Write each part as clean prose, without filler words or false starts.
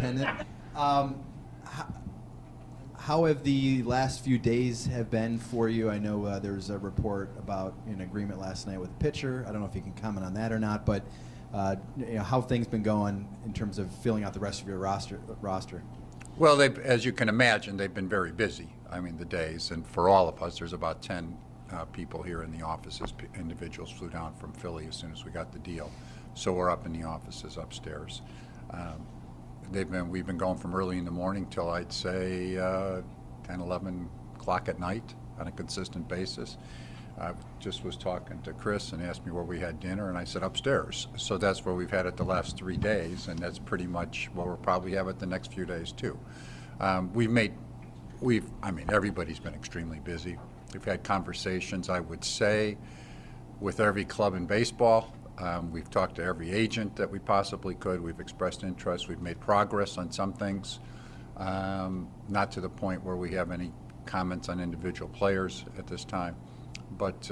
Superintendent. How have the last few days have been for you? I know there was a report about an agreement last night with the pitcher. I don't know if you can comment on that or not, but how have things been going in terms of filling out the rest of your roster? Well, as you can imagine, they've been very busy. I mean, the days, and for all of us, there's about 10 people here in the offices. Individuals flew down from Philly as soon as we got the deal, so we're up in the offices upstairs. We've been going from early in the morning till I'd say 10, 11 o'clock at night on a consistent basis. I just was talking to Chris and asked me where we had dinner, and I said upstairs. So that's where we've had it the last 3 days, and that's pretty much what we'll probably have it the next few days too. Everybody's been extremely busy. We've had conversations, I would say, with every club in baseball. We've talked to every agent that we possibly could. We've expressed interest. We've made progress on some things, not to the point where we have any comments on individual players at this time. But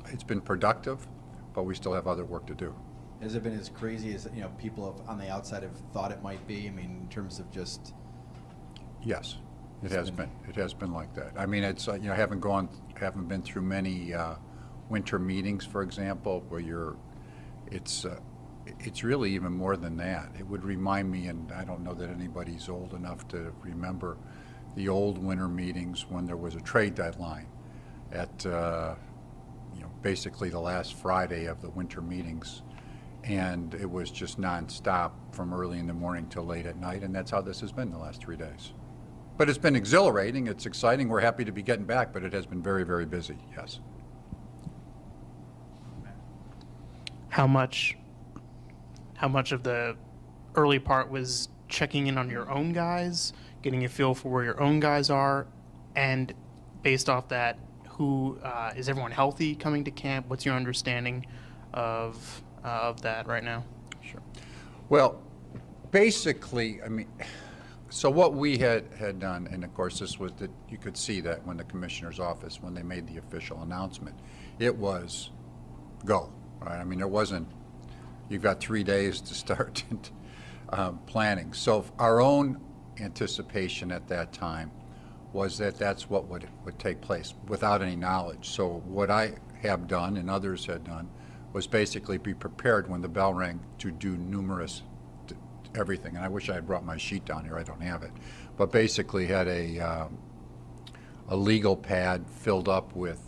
it's been productive, but we still have other work to do. Has it been as crazy as people on the outside have thought it might be? I mean, in terms of just. Yes, it has been. It has been like that. I mean, it's haven't been through many winter meetings, for example, where it's really even more than that. It would remind me, and I don't know that anybody's old enough to remember the old winter meetings when there was a trade deadline at basically the last Friday of the winter meetings, and it was just nonstop from early in the morning till late at night, and that's how this has been the last 3 days. But it's been exhilarating, it's exciting, we're happy to be getting back, but it has been very, very busy, yes. How much of the early part was checking in on your own guys, getting a feel for where your own guys are, and based off that, is everyone healthy coming to camp? What's your understanding of that right now? Sure. Well, basically, so what we had done, and of course this was that you could see that when the commissioner's office, when they made the official announcement, it was go, right? I mean, there wasn't, you've got 3 days to start planning. So our own anticipation at that time was that that's what would take place without any knowledge. So what I have done and others had done was basically be prepared when the bell rang to do everything. And I wish I had brought my sheet down here. I don't have it. But basically had a legal pad filled up with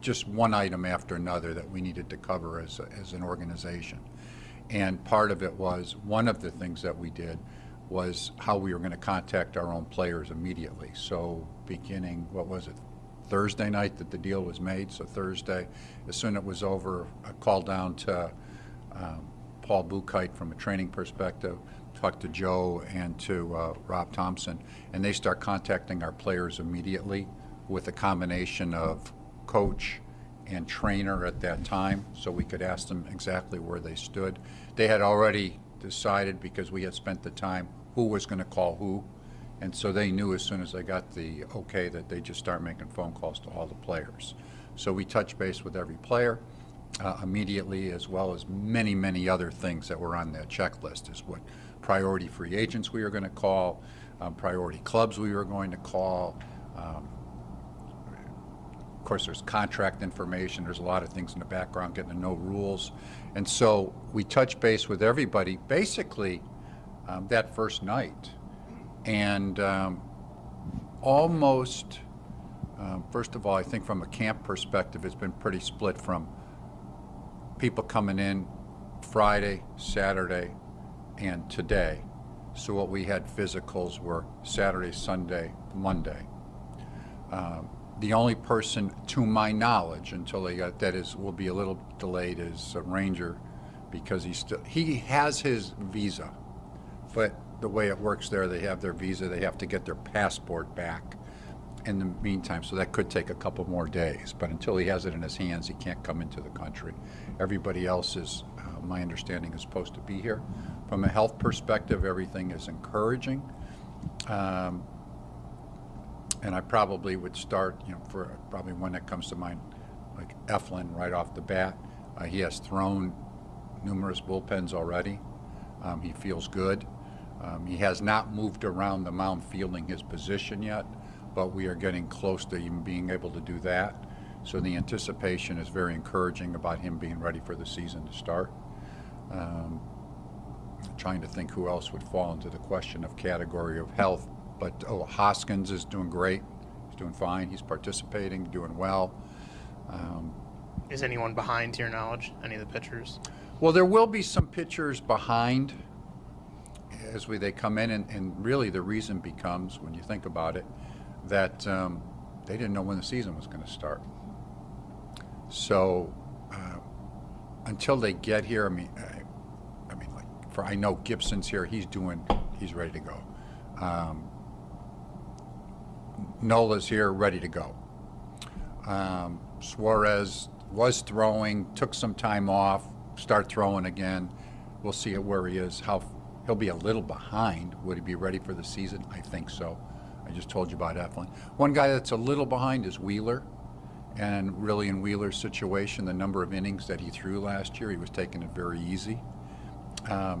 just one item after another that we needed to cover as an organization. And part of it was, one of the things that we did was how we were going to contact our own players immediately. So beginning, Thursday night that the deal was made. So Thursday, as soon as it was over, I called down to Paul Buchheit from a training perspective, talked to Joe and to Rob Thompson, and they start contacting our players immediately with a combination of coach and trainer at that time, so we could ask them exactly where they stood. They had already decided, because we had spent the time, who was going to call who, and so they knew as soon as they got the okay that they just start making phone calls to all the players. So we touched base with every player immediately, as well as many, many other things that were on that checklist, is what priority free agents we were going to call, priority clubs we were going to call. Of course, there's contract information. There's a lot of things in the background, getting to know rules. And so we touched base with everybody basically that first night. And almost, first of all, I think from a camp perspective, it's been pretty split from people coming in Friday, Saturday, and today. So what we had physicals were Saturday, Sunday, Monday. The only person, to my knowledge, until they got will be a little delayed, is Ranger, because he has his visa, but the way it works there, they have their visa, they have to get their passport back in the meantime, so that could take a couple more days. But until he has it in his hands, he can't come into the country. Everybody else is, my understanding, is supposed to be here. From a health perspective, everything is encouraging. And I probably would start, for probably one that comes to mind, like Eflin right off the bat. He has thrown numerous bullpens already. He feels good. He has not moved around the mound fielding his position yet, but we are getting close to even being able to do that. So the anticipation is very encouraging about him being ready for the season to start. Trying to think who else would fall into the question of category of health, but Hoskins is doing great. He's doing fine. He's participating, doing well. Is anyone behind, to your knowledge, any of the pitchers? Well, there will be some pitchers behind as they come in, and really the reason becomes, when you think about it, that they didn't know when the season was going to start. So until they get here, I know Gibson's here. He's ready to go. Nola's here, ready to go. Suarez was throwing, took some time off, start throwing again. We'll see where he is. He'll be a little behind. Would he be ready for the season? I think so. I just told you about Eflin. One guy that's a little behind is Wheeler. And really in Wheeler's situation, the number of innings that he threw last year, he was taking it very easy.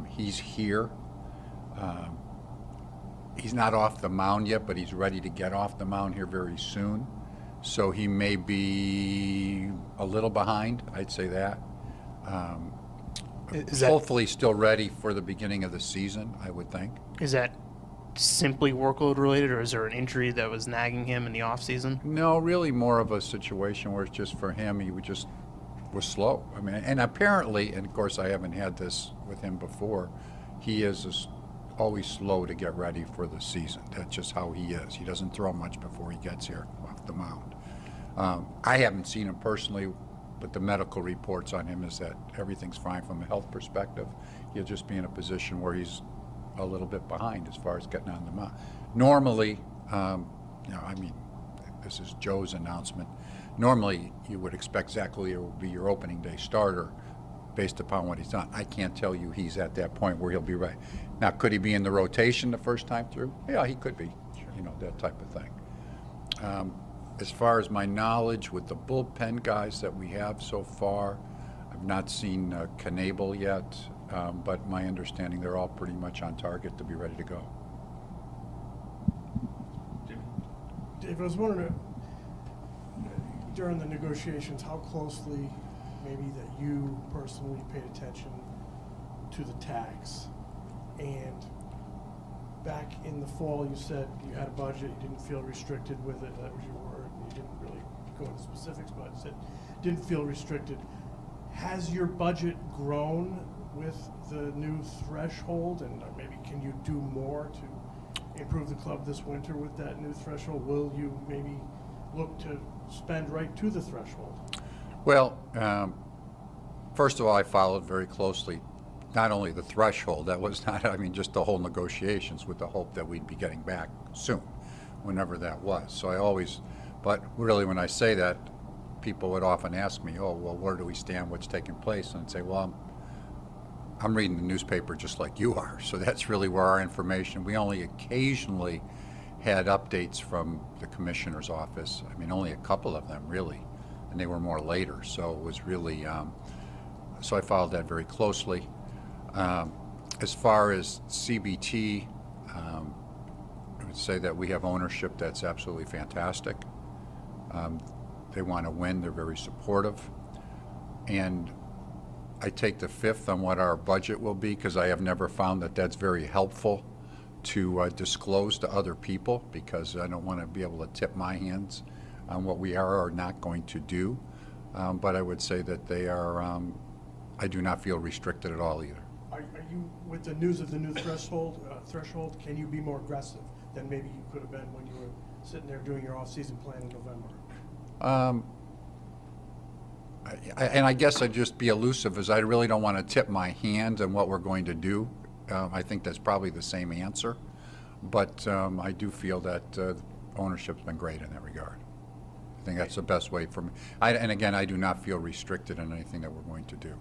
He's here. He's not off the mound yet, but he's ready to get off the mound here very soon. So he may be a little behind, I'd say that. Hopefully still ready for the beginning of the season, I would think. Is that simply workload related, or is there an injury that was nagging him in the offseason? No, really more of a situation where it's just for him, he was slow. And apparently, and of course I haven't had this with him before, he is always slow to get ready for the season. That's just how he is. He doesn't throw much before he gets here off the mound. I haven't seen him personally, but the medical reports on him is that everything's fine from a health perspective. He'll just be in a position where he's a little bit behind as far as getting on the mound. Normally, this is Joe's announcement. Normally, you would expect Zach Lear will be your opening day starter based upon what he's done. I can't tell you he's at that point where he'll be ready. Now, could he be in the rotation the first time through? Yeah, he could be, that type of thing. As far as my knowledge with the bullpen guys that we have so far, I've not seen Knable yet, but my understanding they're all pretty much on target to be ready to go. Dave, I was wondering, during the negotiations, how closely maybe that you personally paid attention to the tax. And back in the fall, you said you had a budget, you didn't feel restricted with it. That was your word. You didn't really go into specifics, but you said didn't feel restricted. Has your budget grown with the new threshold? And maybe can you do more to improve the club this winter with that new threshold? Will you maybe look to spend right to the threshold? Well, first of all, I followed very closely not only the threshold, that was not, just the whole negotiations with the hope that we'd be getting back soon, whenever that was. So but really when I say that, people would often ask me, where do we stand, what's taking place? And I'd say, well, I'm reading the newspaper just like you are, so that's really where our information, we only occasionally had updates from the commissioner's office. Only a couple of them really, and they were more later, so it was really, so I followed that very closely. As far as CBT, I would say that we have ownership that's absolutely fantastic. They want to win, they're very supportive. And I take the fifth on what our budget will be because I have never found that that's very helpful to disclose to other people because I don't want to be able to tip my hands on what we are or not going to do. But I would say that they are, I do not feel restricted at all either. Are you, with the news of the new threshold, can you be more aggressive than maybe you could have been when you were sitting there doing your off-season plan in November? I guess I'd just be elusive as I really don't want to tip my hand on what we're going to do. I think that's probably the same answer. But I do feel that ownership's been great in that regard. I think that's the best way for me. And again, I do not feel restricted in anything that we're going to do.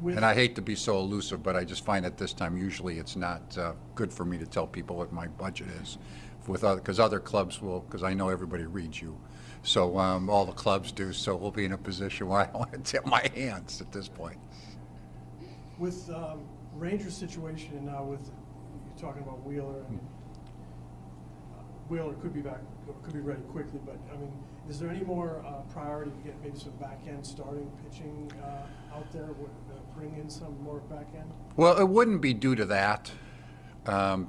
And I hate to be so elusive, but I just find at this time usually it's not good for me to tell people what my budget is, because other clubs will, because I know everybody reads you, so all the clubs do. So we'll be in a position where I don't want to tip my hands at this point. With Ranger situation, and now with, you're talking about Wheeler, I mean, Wheeler could be back, or could be ready quickly, but, I mean, is there any more priority to get maybe some back-end starting pitching out there, bring in some more back-end? Well, it wouldn't be due to that,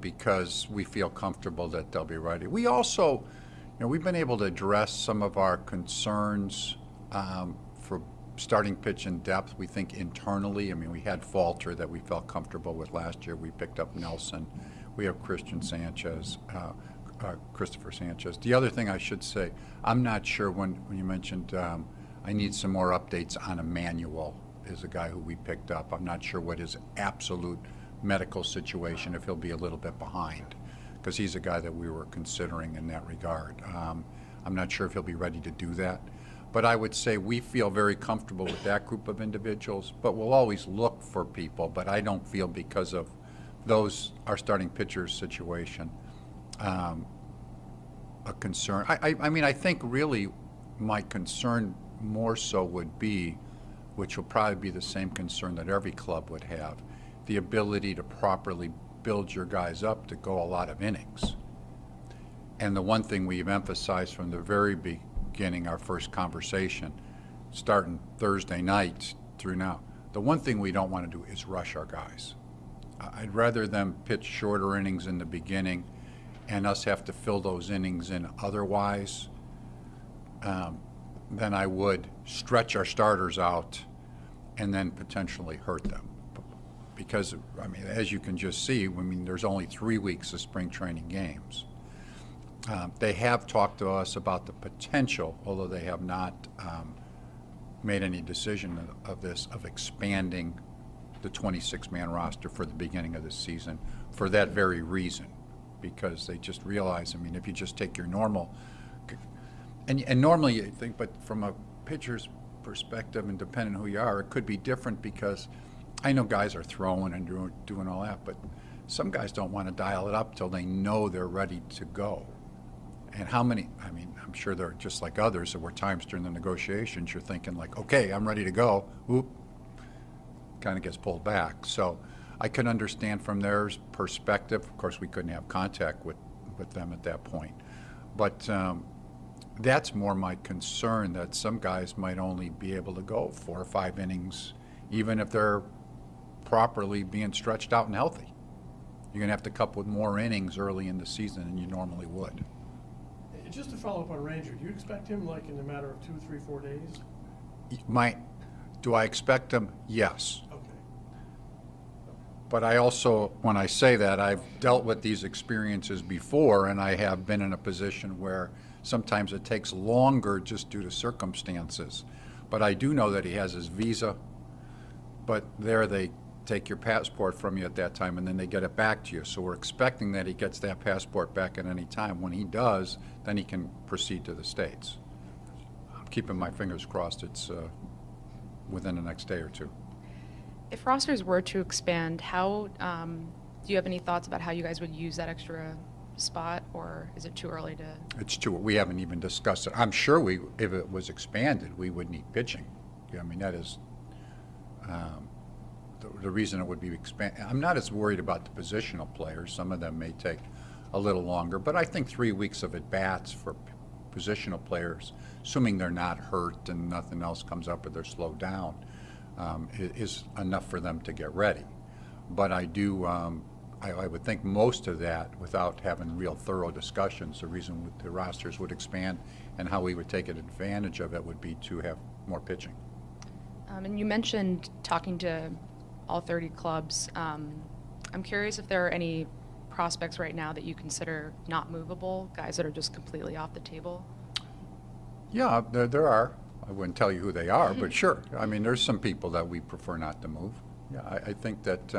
because we feel comfortable that they'll be ready. We also, we've been able to address some of our concerns for starting pitch in depth, we think internally. I mean, we had Falter that we felt comfortable with last year. We picked up Nelson. We have Christopher Sanchez. The other thing I should say, I'm not sure when you mentioned I need some more updates on Emmanuel, is a guy who we picked up. I'm not sure what his absolute medical situation, if he'll be a little bit behind, because he's a guy that we were considering in that regard. I'm not sure if he'll be ready to do that. But I would say we feel very comfortable with that group of individuals, but we'll always look for people. But I don't feel, because of those, our starting pitchers situation, a concern. I mean, I think really my concern more so would be, which will probably be the same concern that every club would have, the ability to properly build your guys up to go a lot of innings. And the one thing we've emphasized from the very beginning, our first conversation, starting Thursday night through now, the one thing we don't want to do is rush our guys. I'd rather them pitch shorter innings in the beginning and us have to fill those innings in otherwise than I would stretch our starters out and then potentially hurt them. Because, I mean, as you can just see, I mean, there's only 3 weeks of spring training games. They have talked to us about the potential, although they have not made any decision of this, of expanding the 26-man roster for the beginning of the season for that very reason, because they just realize, I mean, if you just take your normal, and normally you think, but from a pitcher's perspective and depending on who you are, it could be different, because I know guys are throwing and doing all that, but some guys don't want to dial it up till they know they're ready to go. And how many, I mean, I'm sure they're just like others. There were times during the negotiations you're thinking like, okay, I'm ready to go. Whoop, kind of gets pulled back. So I can understand from their perspective. Of course, we couldn't have contact with them at that point. But that's more my concern, that some guys might only be able to go 4 or 5 innings, even if they're properly being stretched out and healthy. You're going to have to come up with more innings early in the season than you normally would. Just to follow up on Ranger, do you expect him like in a matter of 2, 3, 4 days? Do I expect him? Yes. Okay. But I also, when I say that, I've dealt with these experiences before, and I have been in a position where sometimes it takes longer just due to circumstances. But I do know that he has his visa, but there they take your passport from you at that time, and then they get it back to you. So we're expecting that he gets that passport back at any time. When he does, then he can proceed to the States. I'm keeping my fingers crossed it's within the next day or two. If rosters were to expand, how do you have any thoughts about how you guys would use that extra spot, or is it too early to? It's too. We haven't even discussed it. I'm sure if it was expanded, we would need pitching. I mean, that is the reason it would be expanded. I'm not as worried about the positional players. Some of them may take a little longer, but I think 3 weeks of at-bats for positional players, assuming they're not hurt and nothing else comes up or they're slowed down, is enough for them to get ready. But I do, I would think most of that, without having real thorough discussions, the reason the rosters would expand and how we would take advantage of it would be to have more pitching. And you mentioned talking to all 30 clubs. I'm curious if there are any prospects right now that you consider not movable, guys that are just completely off the table? Yeah, there are. I wouldn't tell you who they are, but sure. I mean, there's some people that we prefer not to move. Yeah, I think that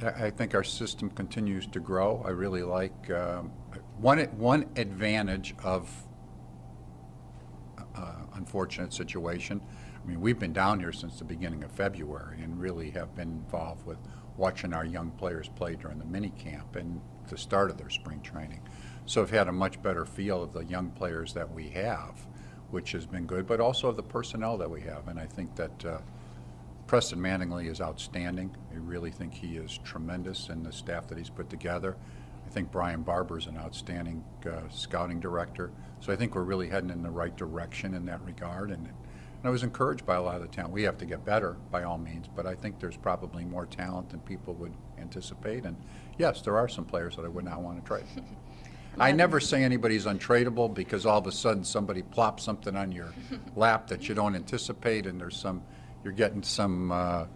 I think our system continues to grow. I really like one advantage of unfortunate situation. I mean, we've been down here since the beginning of February and really have been involved with watching our young players play during the mini camp and the start of their spring training. So I've had a much better feel of the young players that we have, which has been good, but also of the personnel that we have. And I think that Preston Manningly is outstanding. I really think he is tremendous in the staff that he's put together. I think Brian Barber is an outstanding scouting director. So I think we're really heading in the right direction in that regard. And I was encouraged by a lot of the talent. We have to get better by all means, but I think there's probably more talent than people would anticipate. And yes, there are some players that I would not want to trade. I never say anybody's untradeable, because all of a sudden somebody plops something on your lap that you don't anticipate, and you're getting some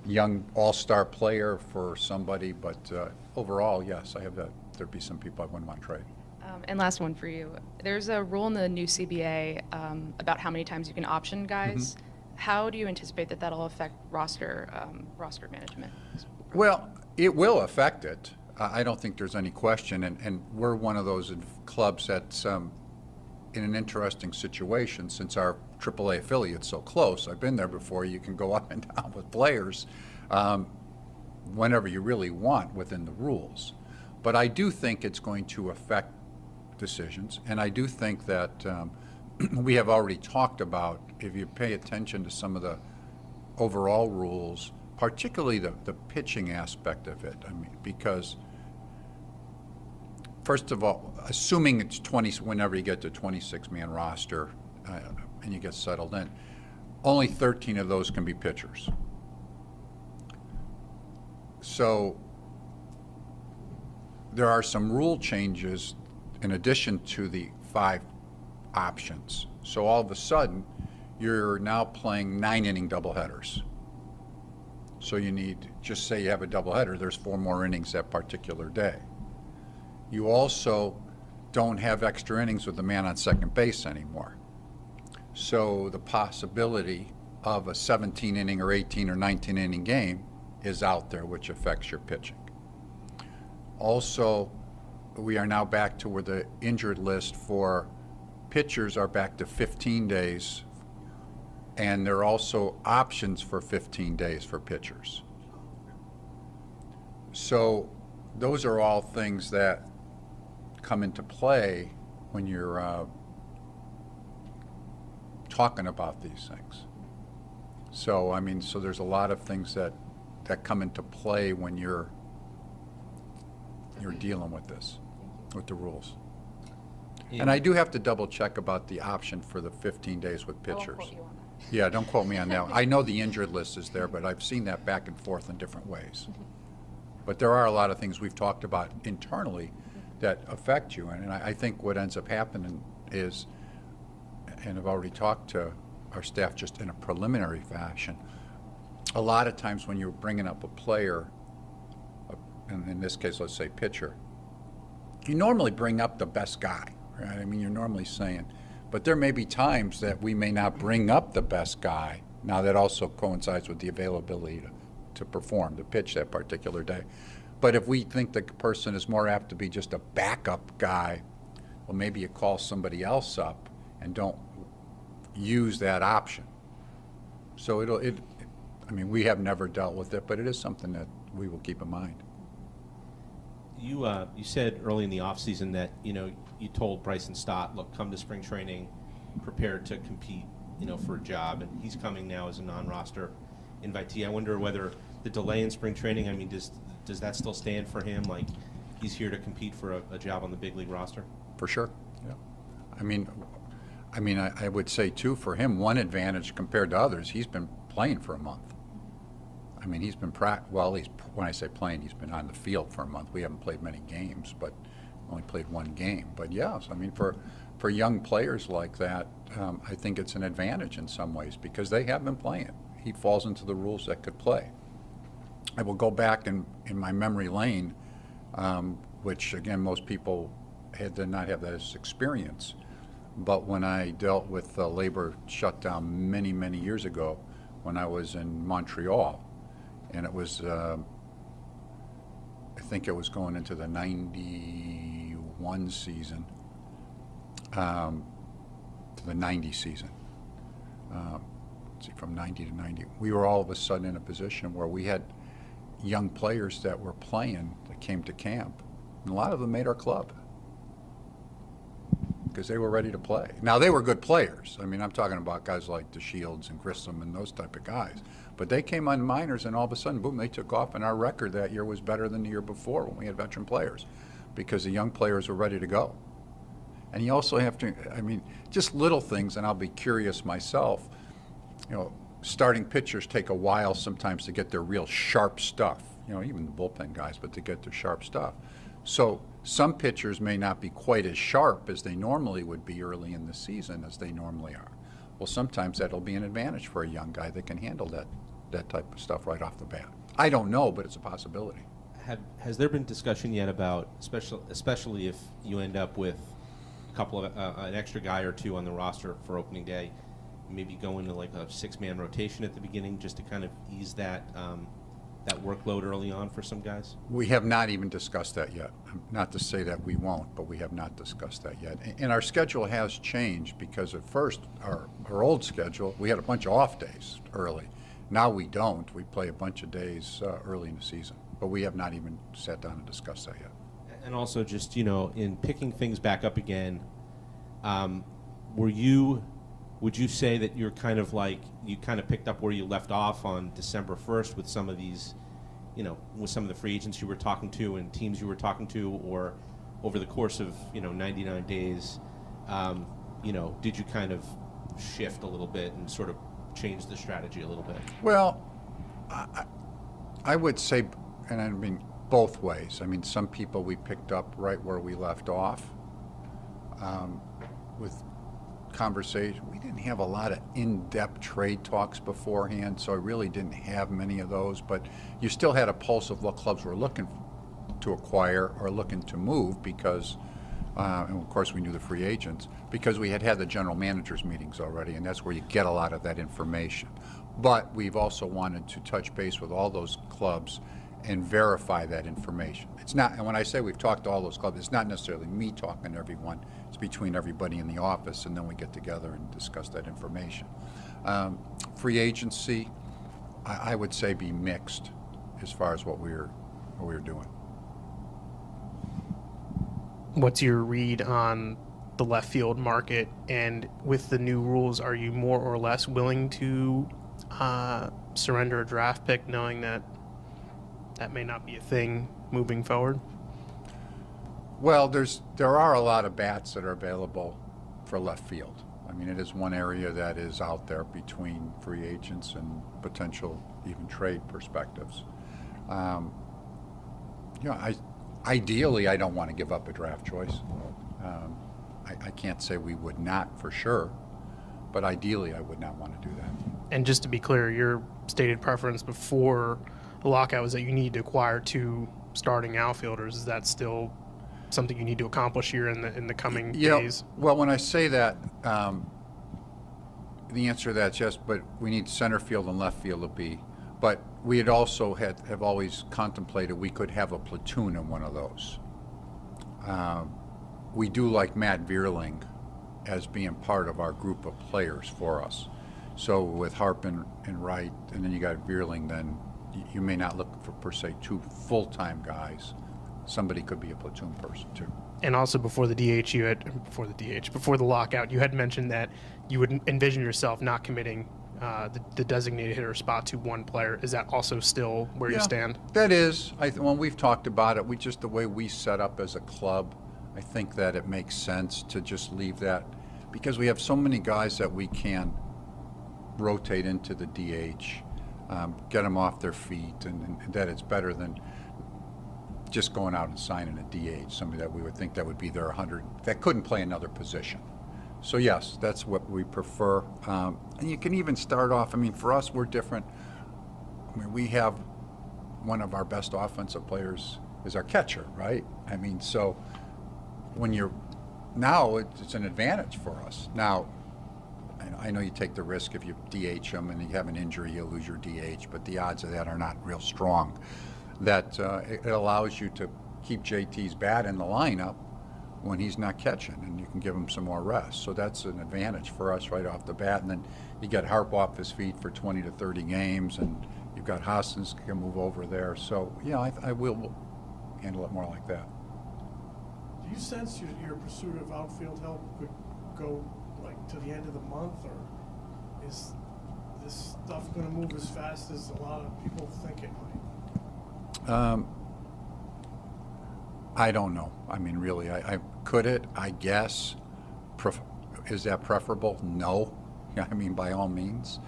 young all-star player for somebody. But overall, yes, there'd be some people I wouldn't want to trade. And last one for you. There's a rule in the new CBA about how many times you can option guys. How do you anticipate that that'll affect roster management? Well, it will affect it. I don't think there's any question, and we're one of those clubs that's in an interesting situation since our AAA affiliate's so close. I've been there before. You can go up and down with players whenever you really want within the rules. But I do think it's going to affect decisions, and I do think that we have already talked about, if you pay attention to some of the overall rules, particularly the pitching aspect of it. I mean, because first of all, assuming it's 20, whenever you get to 26-man roster and you get settled in, only 13 of those can be pitchers. So there are some rule changes in addition to the 5 options. So all of a sudden, you're now playing 9-inning doubleheaders. So you need, just say you have a doubleheader, there's 4 more innings that particular day. You also don't have extra innings with the man on second base anymore. So the possibility of a 17-inning or 18 or 19-inning game is out there, which affects your pitching. Also, we are now back to where the injured list for pitchers are back to 15 days, and there are also options for 15 days for pitchers. So those are all things that come into play when you're talking about these things. So, I mean, so there's a lot of things that come into play when you're dealing with this, with the rules. And I do have to double check about the option for the 15 days with pitchers. I won't quote you on that. Yeah, don't quote me on that. I know the injured list is there, but I've seen that back and forth in different ways. But there are a lot of things we've talked about internally that affect you. And I think what ends up happening is, and I've already talked to our staff just in a preliminary fashion, a lot of times when you're bringing up a player, and in this case, let's say pitcher, you normally bring up the best guy, right? I mean, you're normally saying, but there may be times that we may not bring up the best guy. Now, that also coincides with the availability to perform, to pitch that particular day. But if we think the person is more apt to be just a backup guy, well, maybe you call somebody else up and don't use that option. So I mean, we have never dealt with it, but it is something that we will keep in mind. You said early in the offseason that, you told Bryson Stott, look, come to spring training prepared to compete, for a job, and he's coming now as a non-roster invitee. I wonder whether the delay in spring training, I mean, does that still stand for him? Like, he's here to compete for a job on the big league roster? For sure, yeah. I mean, I would say, too, for him, one advantage compared to others, he's been playing for a month. I mean, he's been, when I say playing, he's been on the field for a month. We haven't played many games, but only played 1 game. But yes, I mean, for young players like that, I think it's an advantage in some ways because they have been playing. He falls into the rules that could play. I will go back in my memory lane, which, again, most people did not have that as experience. But when I dealt with the labor shutdown many, many years ago, when I was in Montreal, and it was, I think it was going into the 91 season, to the 90 season. Let's see, from 90 to 90. We were all of a sudden in a position where we had young players that were playing that came to camp, and a lot of them made our club. because they were ready to play. Now, they were good players. I mean, I'm talking about guys like DeShields and Grissom and those type of guys. But they came on minors, and all of a sudden, boom, they took off, and our record that year was better than the year before when we had veteran players because the young players were ready to go. And you also have to, I mean, just little things, and I'll be curious myself, you know, starting pitchers take a while sometimes to get their real sharp stuff, you know, even the bullpen guys, but to get their sharp stuff. So some pitchers may not be quite as sharp as they normally would be early in the season as they normally are. Well, sometimes that'll be an advantage for a young guy that can handle that type of stuff right off the bat. I don't know, but it's a possibility. Has there been discussion yet about, especially if you end up with a couple of an extra guy or two on the roster for opening day, maybe go into like a 6-man rotation at the beginning just to kind of ease that that workload early on for some guys? We have not even discussed that yet. Not to say that we won't, but we have not discussed that yet. And our schedule has changed because at first, our old schedule, we had a bunch of off days early. Now we don't. We play a bunch of days early in the season. But we have not even sat down and discussed that yet. And also just, you know, in picking things back up again, would you say that you're kind of like, you kind of picked up where you left off on December 1st with some of these, you know, with some of the free agents you were talking to and teams you were talking to, or over the course of, you know, 99 days, you know, did you kind of shift a little bit and sort of change the strategy a little bit? Well, I would say, and I mean both ways. I mean, some people we picked up right where we left off with conversation. We didn't have a lot of in-depth trade talks beforehand, so I really didn't have many of those, but you still had a pulse of what clubs were looking to acquire or looking to move because, and of course we knew the free agents, because we had the general managers meetings already, and that's where you get a lot of that information. But we've also wanted to touch base with all those clubs and verify that information. It's not, and when I say we've talked to all those clubs, it's not necessarily me talking to everyone. It's between everybody in the office, and then we get together and discuss that information. Free agency, I would say be mixed as far as what we're doing. What's your read on the left field market? And with the new rules, are you more or less willing to surrender a draft pick knowing that that may not be a thing moving forward? Well, there are a lot of bats that are available for left field. I mean, it is one area that is out there between free agents and potential even trade perspectives. You know, ideally, I don't want to give up a draft choice. I can't say we would not for sure, but ideally, I would not want to do that. And just to be clear, your stated preference before the lockout was that you need to acquire 2 starting outfielders. Is that still something you need to accomplish here in the coming days? Well, when I say that, the answer to that is yes, but we need center field and left field to be. But we had also have always contemplated we could have a platoon in one of those. We do like Matt Vierling as being part of our group of players for us. So with Harpin and Wright, and then you got Vierling, then you may not look for, per se, 2 full-time guys. Somebody could be a platoon person, too. And also before the lockout, you had mentioned that you would envision yourself not committing the designated hitter spot to one player. Is that also still where you stand? That is. When we've talked about it, the way we set up as a club, I think that it makes sense to just leave that because we have so many guys that we can rotate into the DH, get them off their feet, and that it's better than just going out and signing a DH, somebody that we would think that would be their 100, that couldn't play another position. So yes, that's what we prefer. And you can even start off, I mean, for us, we're different. I mean, we have one of our best offensive players is our catcher, right? I mean, so when now it's an advantage for us. Now, I know you take the risk if you DH him and you have an injury, you'll lose your DH, but the odds of that are not real strong. That it allows you to keep JT's bat in the lineup when he's not catching, and you can give him some more rest. So that's an advantage for us right off the bat. And then you get Harp off his feet for 20 to 30 games, and you've got Hoskins can move over there. So, yeah, I will handle it more like that. Do you sense your pursuit of outfield help could go like to the end of the month, or is this stuff going to move as fast as a lot of people think it might? I don't know. I mean, really, I could it? I guess. Is that preferable? No. I mean, by all means.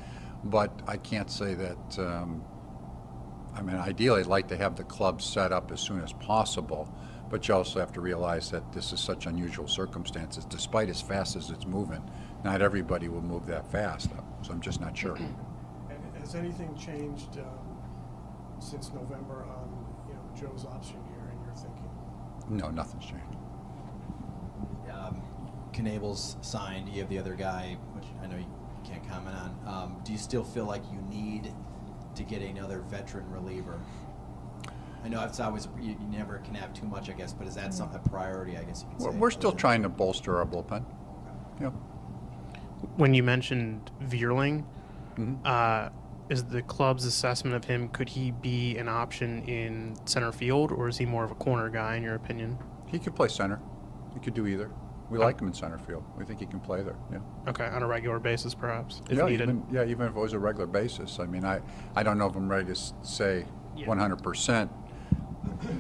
But I can't say that. I mean, ideally, I'd like to have the club set up as soon as possible. But you also have to realize that this is such unusual circumstances. Despite as fast as it's moving, not everybody will move that fast. So I'm just not sure. And has anything changed since November on Joe's option year in your thinking? No, nothing's changed. Knable's signed. You have the other guy, which I know you can't comment on. Do you still feel like you need to get another veteran reliever? I know it's always you never can have too much, I guess, but is that a priority? I guess you could say. We're still trying to bolster our bullpen. Yeah. When you mentioned Vierling, Mhm. is the club's assessment of him, could he be an option in center field, or is he more of a corner guy, in your opinion? He could play center. He could do either. We like him in center field. We think he can play there. Yeah. Okay, on a regular basis, perhaps, if Yeah, needed. even if it was a regular basis. I mean, I don't know if I'm ready to say Yeah. 100%.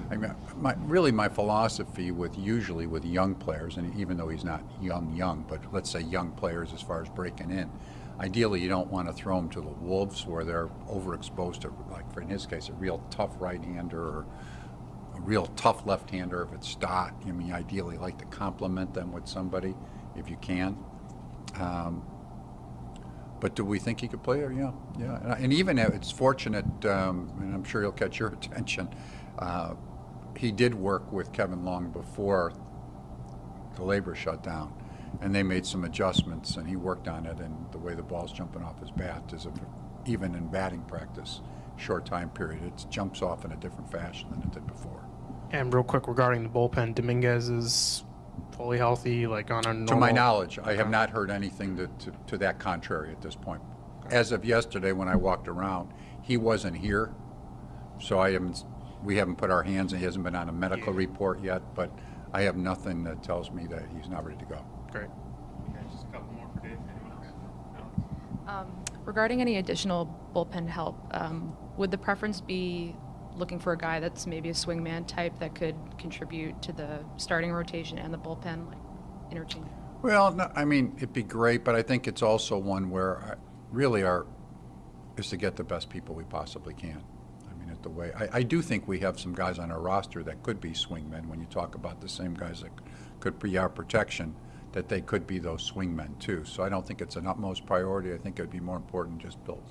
I mean, my philosophy usually with young players, and even though he's not young, but let's say young players as far as breaking in, ideally you don't want to throw them to the wolves where they're overexposed to, like for in his case, a real tough right-hander or a real tough left-hander if it's Stott. I mean, ideally like to complement them with somebody if you can. But do we think he could play there? Yeah. And even it's fortunate, and I'm sure he'll catch your attention, he did work with Kevin Long before the labor shut down, and they made some adjustments, and he worked on it, and the way the ball's jumping off his bat is even in batting practice, short time period, it jumps off in a different fashion than it did before. And real quick regarding the bullpen, Dominguez is fully healthy, like on a normal... To my knowledge, I have not heard anything to that contrary at this point. As of yesterday, when I walked around, he wasn't here, so we haven't put our hands, and he hasn't been on a medical report yet, but I have nothing that tells me that he's not ready to go. Great. Okay, just a couple more for Dave. Anyone else? Regarding any additional bullpen help, would the preference be looking for a guy that's maybe a swingman type that could contribute to the starting rotation and the bullpen, like interchange? Well, no, I mean, it'd be great, but I think it's also one where really is to get the best people we possibly can. I mean, I do think we have some guys on our roster that could be swingmen. When you talk about the same guys that could be our protection, that they could be those swingmen too. So I don't think it's an utmost priority. I think it would be more important to just build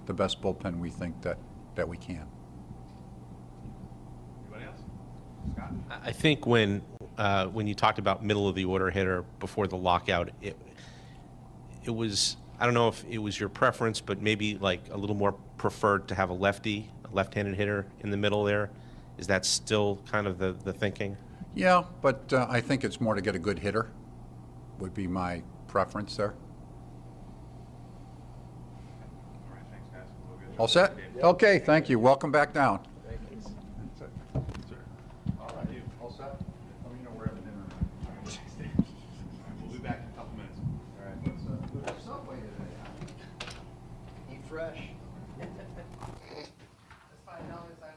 the best bullpen we think that we can. Anybody else? Scott? I think when you talked about middle of the order hitter before the lockout, it was, I don't know if it was your preference, but maybe like a little more preferred to have a left-handed hitter in the middle there. Is that still kind of the thinking? Yeah, but I think it's more to get a good hitter would be my preference there. All right, thanks, guys. We'll get All set? Okay, thank you. Welcome back down. Sir. All right. All set? Let me know we're having dinner. Thanks, Dave. We'll be back in a couple minutes. All right. Let's Subway today. Eat fresh. That's $5 I